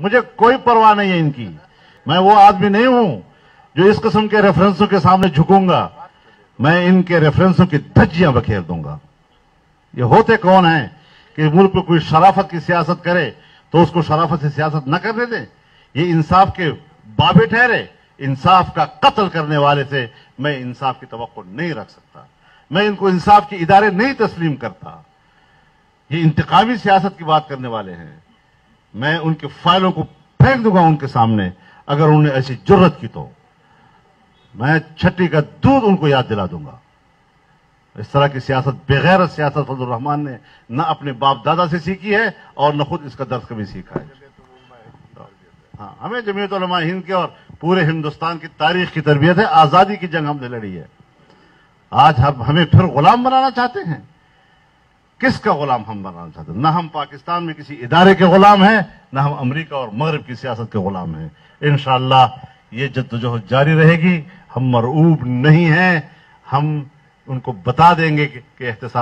मुझे कोई परवाह नहीं है इनकी। मैं वो आदमी नहीं हूं जो इस किस्म के रेफरेंसों के सामने झुकूंगा। मैं इनके रेफरेंसों की धज्जियां बखेर दूंगा। ये होते कौन हैं कि मुल्क में कोई शराफत की सियासत करे तो उसको शराफत से सियासत न करने दें? ये इंसाफ के बाबे ठहरे। इंसाफ का कत्ल करने वाले से मैं इंसाफ की तवक्को नहीं रख सकता। मैं इनको इंसाफ के इदारे नहीं तस्लीम करता। ये इंतकामी सियासत की बात करने वाले हैं। मैं उनके फाइलों को फेंक दूंगा उनके सामने अगर उन्होंने ऐसी जुर्रत की तो। मैं छठी का दूध उनको याद दिला दूंगा। इस तरह की सियासत, बेगैरत सियासत फजलुर रहमान ने न अपने बाप दादा से सीखी है और न खुद इसका दर्द कभी सीखा है। हाँ, हमें जमीयत उलमा हिंद के और पूरे हिंदुस्तान की तारीख की तरबियत है। आजादी की जंग हमने लड़ी है। आज हमें फिर गुलाम बनाना चाहते हैं। किसका गुलाम हम बनाना चाहते हैं? न हम पाकिस्तान में किसी इदारे के गुलाम हैं, न हम अमेरिका और मगरब की सियासत के गुलाम हैं। इंशाअल्लाह ये जद्दोजहद जारी रहेगी। हम मरऊब नहीं हैं। हम उनको बता देंगे कि एहतसाब